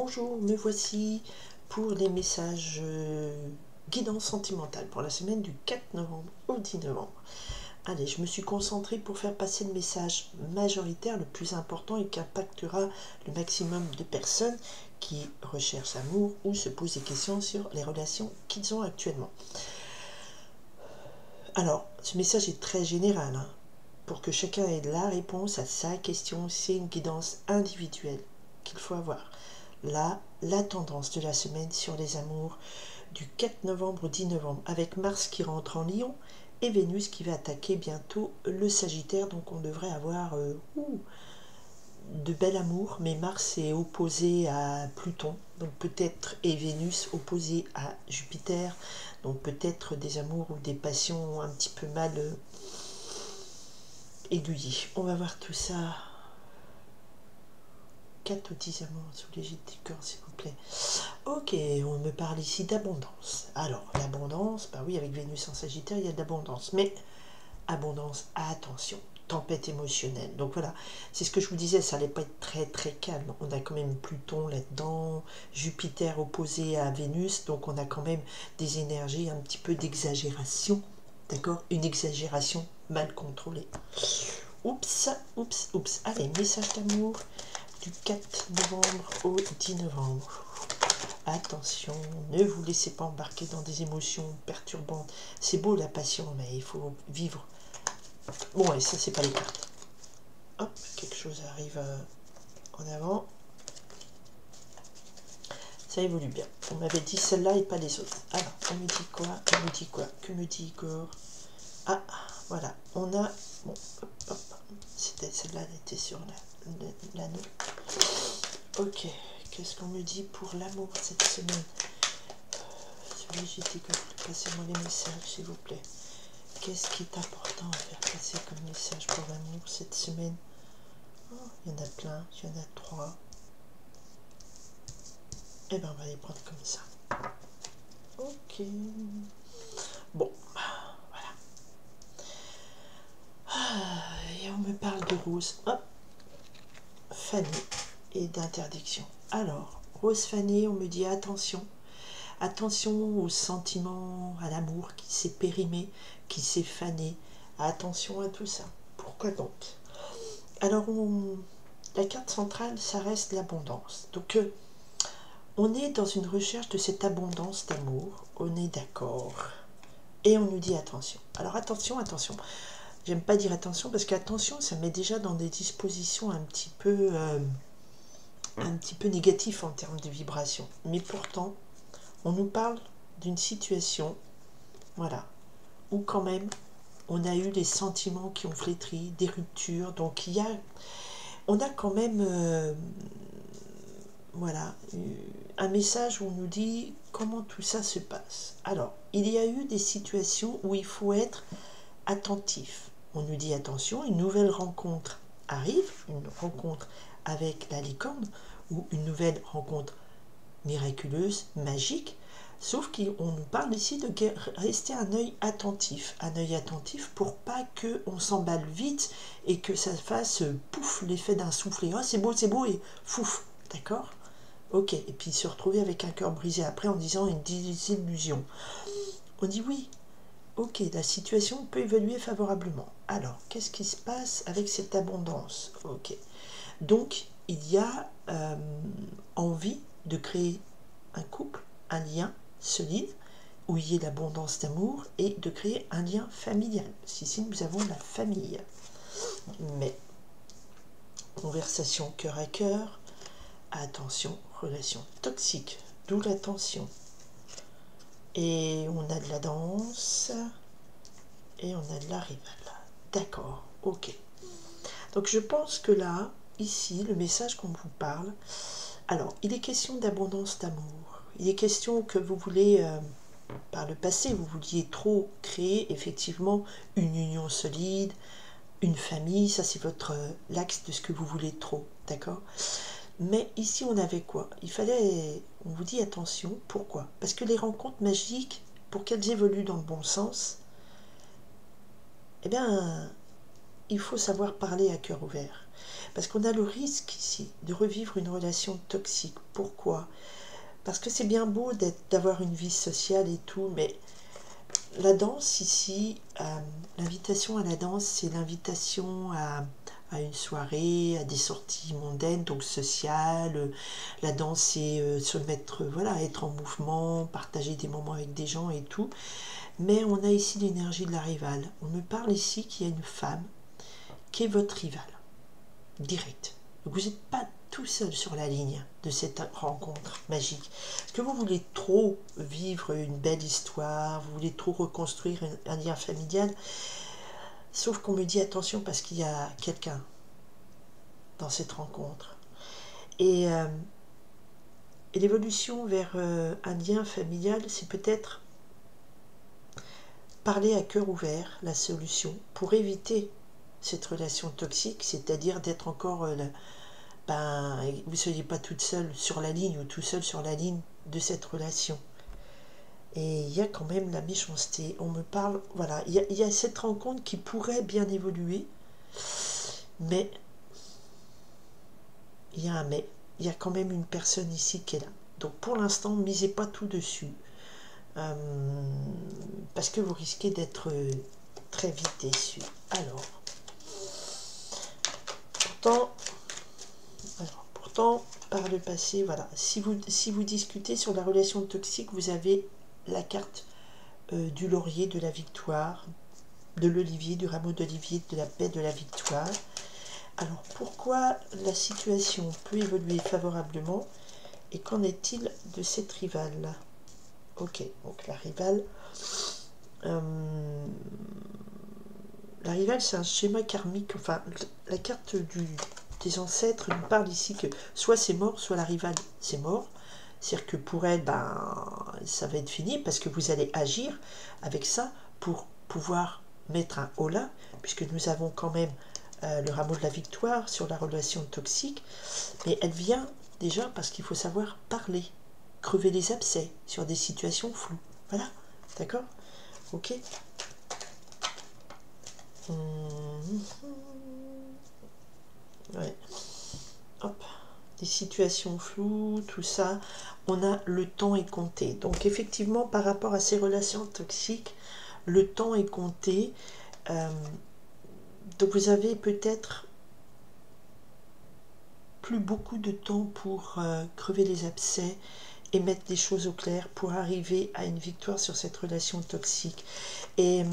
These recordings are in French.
Bonjour, me voici pour les messages guidance sentimentale pour la semaine du 4 novembre au 10 novembre. Allez, je me suis concentrée pour faire passer le message majoritaire, le plus important et qui impactera le maximum de personnes qui recherchent l'amour ou se posent des questions sur les relations qu'ils ont actuellement. Alors, ce message est très général, pour que chacun ait la réponse à sa question. C'est une guidance individuelle qu'il faut avoir. Là, la tendance de la semaine sur les amours du 4 novembre au 10 novembre, avec Mars qui rentre en Lion et Vénus qui va attaquer bientôt le Sagittaire. Donc on devrait avoir de bel amour, mais Mars est opposé à Pluton, donc peut-être, et Vénus opposée à Jupiter, donc peut-être des amours ou des passions un petit peu mal aiguillées. On va voir tout ça. 4 ou 10 amours sous l'égide du corps, s'il vous plaît. Ok, on me parle ici d'abondance. Alors, l'abondance, bah oui, avec Vénus en Sagittaire, il y a de l'abondance. Mais, abondance, attention, tempête émotionnelle. Donc voilà, c'est ce que je vous disais, ça n'allait pas être très très calme. On a quand même Pluton là-dedans, Jupiter opposé à Vénus, donc on a quand même des énergies un petit peu d'exagération. D'accord? Une exagération mal contrôlée. Oups, oups, oups. Allez, message d'amour du 4 novembre au 10 novembre. Attention, ne vous laissez pas embarquer dans des émotions perturbantes. C'est beau la passion, mais il faut vivre. Bon, et ça, c'est pas les cartes. Hop, quelque chose arrive en avant. Ça évolue bien. On m'avait dit celle-là et pas les autres. Alors, on me dit quoi? On me dit quoi? Que me dit Igor? Ah, voilà. On a... Bon, hop, hop. C'était celle-là, elle était sur l'anneau. Ok. Qu'est-ce qu'on me dit pour l'amour cette semaine? Celui j'ai dit que passez-moi les messages, s'il vous plaît. Qu'est-ce qui est important à faire passer comme message pour l'amour cette semaine? Oh, il y en a plein, il y en a 3. Eh bien, on va les prendre comme ça. Ok. Bon, voilà. Et on me parle de rose. Hop. Fanée et d'interdiction. Alors, rose fanée, on me dit attention. Attention aux sentiments, à l'amour qui s'est périmé, qui s'est fané. Attention à tout ça. Pourquoi donc? Alors, la carte centrale, ça reste l'abondance. Donc, on est dans une recherche de cette abondance d'amour. On est d'accord. Et on nous dit attention. Alors, attention, attention. J'aime pas dire attention parce qu'attention, ça met déjà dans des dispositions un petit peu négatives en termes de vibration. Mais pourtant, on nous parle d'une situation, voilà, où quand même, on a eu des sentiments qui ont flétri, des ruptures. Donc, on a quand même, voilà, un message où on nous dit comment tout ça se passe. Alors, il y a eu des situations où il faut être attentif. On nous dit attention, une nouvelle rencontre arrive, une rencontre avec la licorne, ou une nouvelle rencontre miraculeuse, magique, sauf qu'on nous parle ici de rester un œil attentif pour pas qu'on s'emballe vite et que ça fasse pouf, l'effet d'un soufflet. Ah, c'est beau, et fouf, d'accord? Ok, et puis se retrouver avec un cœur brisé après en disant une désillusion. On dit oui, ok, la situation peut évoluer favorablement. Alors, qu'est-ce qui se passe avec cette abondance? Ok, donc il y a envie de créer un couple, un lien solide, où il y ait l'abondance d'amour et de créer un lien familial. Ici, nous avons la famille. Mais, conversation cœur à cœur, attention, relation toxique, d'où la tension. Et on a de la danse, et on a de la rivale. D'accord, ok. Donc je pense que là, ici, le message qu'on vous parle, alors, il est question d'abondance d'amour. Il est question que vous voulez, par le passé, vous vouliez trop créer effectivement une union solide, une famille, ça c'est votre l'axe de ce que vous voulez trop, d'accord? Mais ici on avait quoi? Il fallait, on vous dit attention, pourquoi? Parce que les rencontres magiques, pour qu'elles évoluent dans le bon sens, eh bien, il faut savoir parler à cœur ouvert. Parce qu'on a le risque ici de revivre une relation toxique. Pourquoi? Parce que c'est bien beau d'avoir une vie sociale et tout, mais la danse ici, l'invitation à la danse, c'est l'invitation à une soirée, à des sorties mondaines, donc sociales. La danse, c'est se mettre, voilà, être en mouvement, partager des moments avec des gens et tout. Mais on a ici l'énergie de la rivale. On me parle ici qu'il y a une femme qui est votre rivale, direct. Donc vous n'êtes pas tout seul sur la ligne de cette rencontre magique. Est-ce que vous voulez trop vivre une belle histoire, vous voulez trop reconstruire un lien familial? Sauf qu'on me dit attention parce qu'il y a quelqu'un dans cette rencontre. Et l'évolution vers un lien familial, c'est peut-être parler à cœur ouvert la solution pour éviter cette relation toxique, c'est-à-dire d'être encore vous ne soyez pas toute seule sur la ligne ou tout seul sur la ligne de cette relation. Et il y a quand même la méchanceté. On me parle, voilà, il y a cette rencontre qui pourrait bien évoluer, mais il y a un mais. Il y a quand même une personne ici qui est là. Donc pour l'instant, ne misez pas tout dessus. Parce que vous risquez d'être très vite déçu. Alors, pourtant, par le passé, voilà, si vous discutez sur la relation toxique, vous avez la carte du laurier, de la victoire, de l'olivier, du rameau d'olivier, de la paix, de la victoire. Alors, pourquoi la situation peut évoluer favorablement et qu'en est-il de cette rivale? Ok, donc la rivale, c'est un schéma karmique, enfin, la carte des ancêtres nous parle ici que soit c'est mort, soit la rivale, c'est mort. C'est-à-dire que pour elle, ça va être fini parce que vous allez agir avec ça pour pouvoir mettre un holà, puisque nous avons quand même le rameau de la victoire sur la relation toxique, mais elle vient déjà parce qu'il faut savoir parler, crever les abcès sur des situations floues. Voilà, d'accord? Ok. Ouais. Hop. Des situations floues, tout ça, on a le temps est compté. Donc effectivement, par rapport à ces relations toxiques, le temps est compté. Donc vous avez peut-être plus beaucoup de temps pour crever les abcès et mettre des choses au clair pour arriver à une victoire sur cette relation toxique. Et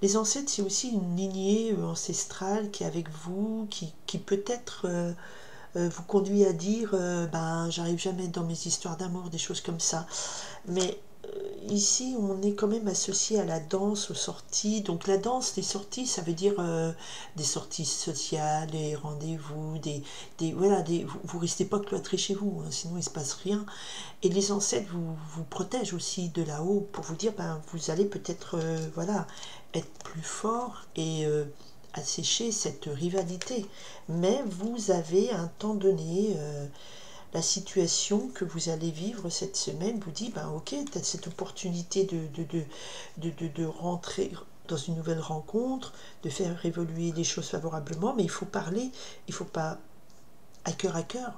les ancêtres, c'est aussi une lignée ancestrale qui est avec vous, qui peut-être vous conduit à dire j'arrive jamais dans mes histoires d'amour, des choses comme ça. Mais ici, on est quand même associé à la danse, aux sorties. Donc la danse, les sorties, ça veut dire des sorties sociales, des rendez-vous, vous restez pas cloîtrés chez vous, hein, sinon il se passe rien. Et les ancêtres vous protègent aussi de là-haut pour vous dire, vous allez peut-être être plus fort et assécher cette rivalité. Mais vous avez un temps donné, la situation que vous allez vivre cette semaine vous dit, ok, tu as cette opportunité de rentrer dans une nouvelle rencontre, de faire évoluer les choses favorablement, mais il faut parler, il ne faut pas à cœur,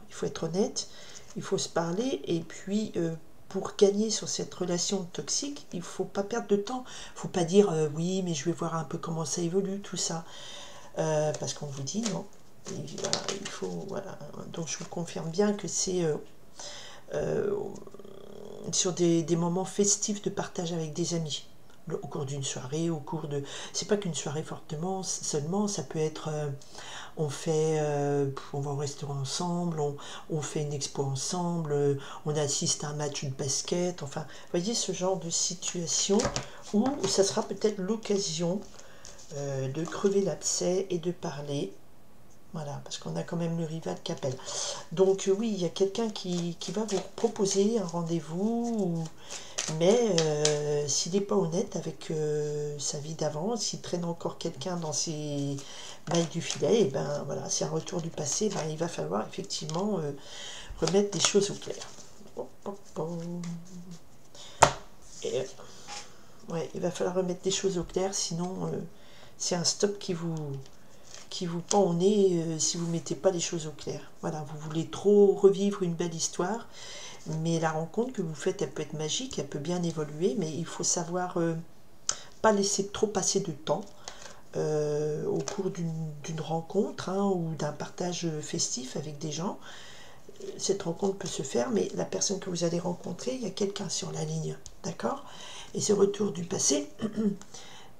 il faut être honnête, il faut se parler, et puis pour gagner sur cette relation toxique, il ne faut pas perdre de temps, il ne faut pas dire oui, mais je vais voir un peu comment ça évolue, tout ça, parce qu'on vous dit non. Et voilà, il faut, voilà. Donc je vous confirme bien que c'est sur des moments festifs de partage avec des amis, au cours d'une soirée, au cours de... C'est pas qu'une soirée fortement seulement, ça peut être... on va au restaurant ensemble, on fait une expo ensemble, on assiste à un match de basket, enfin, vous voyez ce genre de situation où ça sera peut-être l'occasion de crever l'abcès et de parler. Voilà, parce qu'on a quand même le rival qui appelle. Donc oui, il y a quelqu'un qui va vous proposer un rendez-vous, mais s'il n'est pas honnête avec sa vie d'avant, s'il traîne encore quelqu'un dans ses mailles du filet, et voilà, c'est un retour du passé, il va falloir effectivement remettre des choses au clair. Et, ouais, il va falloir remettre des choses au clair, sinon c'est un stop qui vous qui vous pend au nez si vous ne mettez pas les choses au clair. Voilà, vous voulez trop revivre une belle histoire, mais la rencontre que vous faites, elle peut être magique, elle peut bien évoluer, mais il faut savoir pas laisser trop passer de temps au cours d'une rencontre hein, ou d'un partage festif avec des gens. Cette rencontre peut se faire, mais la personne que vous allez rencontrer, il y a quelqu'un sur la ligne, d'accord? Et ce retour du passé,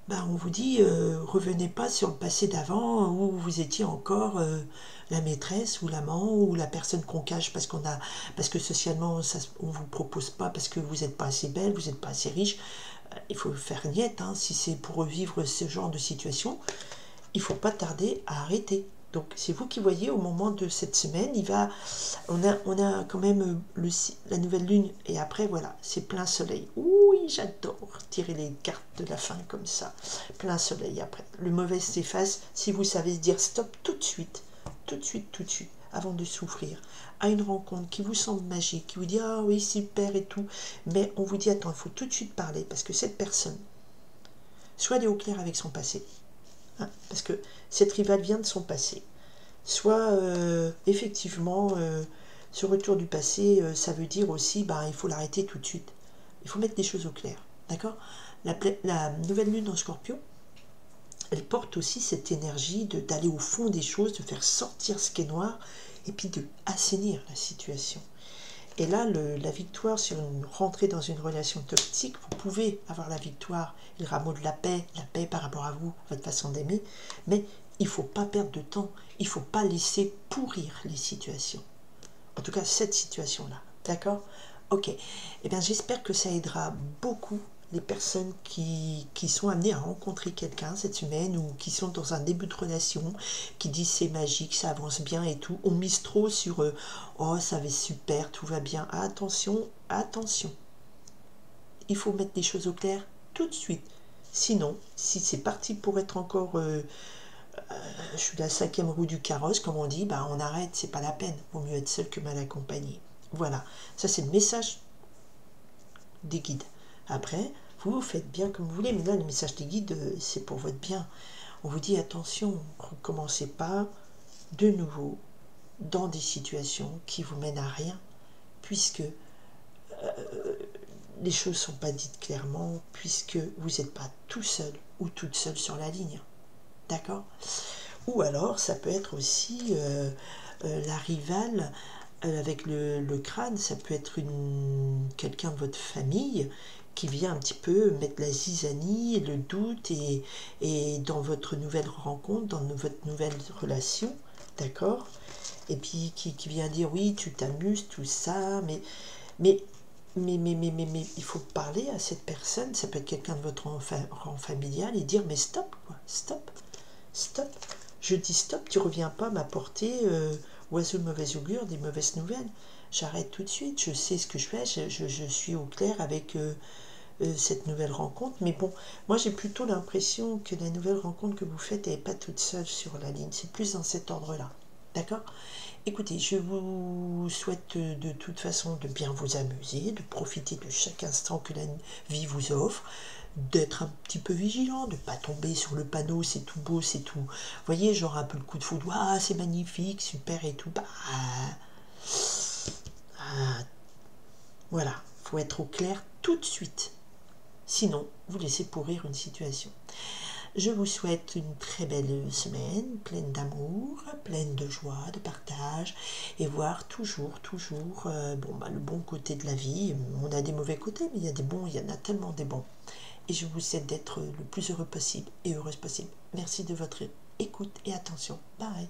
ben on vous dit, revenez pas sur le passé d'avant, où vous étiez encore la maîtresse ou l'amant ou la personne qu'on cache parce que socialement, ça, on vous propose pas, parce que vous n'êtes pas assez belle, vous n'êtes pas assez riche. Il faut faire niette, hein, si c'est pour revivre ce genre de situation, il ne faut pas tarder à arrêter. Donc c'est vous qui voyez au moment de cette semaine, on a quand même la nouvelle lune et après voilà, c'est plein soleil. Oui, j'adore tirer les cartes de la fin comme ça, plein soleil après. Le mauvais s'efface si vous savez se dire stop tout de suite, avant de souffrir, à une rencontre qui vous semble magique, qui vous dit ah oui super et tout, mais on vous dit attends, il faut tout de suite parler parce que cette personne, soit elle est au clair avec son passé, hein, parce que cette rivale vient de son passé, soit effectivement ce retour du passé, ça veut dire aussi bah, il faut l'arrêter tout de suite, il faut mettre des choses au clair, d'accord. La nouvelle lune en Scorpion, elle porte aussi cette énergie d'aller au fond des choses, de faire sortir ce qui est noir et puis de assainir la situation. Et là, la victoire sur une rentrée dans une relation toxique, vous pouvez avoir la victoire, le rameau de la paix par rapport à vous, votre façon d'aimer, mais il ne faut pas perdre de temps, il ne faut pas laisser pourrir les situations. En tout cas, cette situation-là, d'accord? Ok, eh bien j'espère que ça aidera beaucoup les personnes qui sont amenées à rencontrer quelqu'un cette semaine ou qui sont dans un début de relation, qui disent c'est magique, ça avance bien et tout. On mise trop sur oh ça va super, tout va bien. Attention, attention. Il faut mettre des choses au clair tout de suite. Sinon, si c'est parti pour être encore je suis la 5e roue du carrosse, comme on dit, bah on arrête, c'est pas la peine. Vaut mieux être seul que mal accompagné. Voilà, ça c'est le message des guides. Après, vous faites bien comme vous voulez, mais là, le message des guides, c'est pour votre bien. On vous dit, attention, ne recommencez pas de nouveau dans des situations qui vous mènent à rien, puisque les choses ne sont pas dites clairement, puisque vous n'êtes pas tout seul ou toute seule sur la ligne. D'accord? Ou alors, ça peut être aussi la rivale avec le crâne, ça peut être quelqu'un de votre famille qui vient un petit peu mettre la zizanie, le doute et dans votre nouvelle rencontre, dans votre nouvelle relation, d'accord? Et puis qui vient dire oui, tu t'amuses, tout ça, mais il faut parler à cette personne, ça peut être quelqu'un de votre rang familial et dire mais stop, quoi, stop. Je dis stop, tu reviens pas m'apporter oiseau de mauvais augure, des mauvaises nouvelles. J'arrête tout de suite, je sais ce que je fais, je suis au clair avec cette nouvelle rencontre. Mais bon, moi j'ai plutôt l'impression que la nouvelle rencontre que vous faites, elle n'est pas toute seule sur la ligne. C'est plus dans cet ordre-là. D'accord? Écoutez, je vous souhaite de toute façon de bien vous amuser, de profiter de chaque instant que la vie vous offre, d'être un petit peu vigilant, de ne pas tomber sur le panneau, c'est tout beau, c'est tout. Vous voyez, genre un peu le coup de foudre, ah, c'est magnifique, super et tout. Bah, voilà, il faut être au clair tout de suite. Sinon, vous laissez pourrir une situation. Je vous souhaite une très belle semaine, pleine d'amour, pleine de joie, de partage, et voir toujours, le bon côté de la vie. On a des mauvais côtés, mais il y a des bons, il y en a tellement des bons. Et je vous souhaite d'être le plus heureux possible et heureuse possible. Merci de votre écoute et attention. Bye.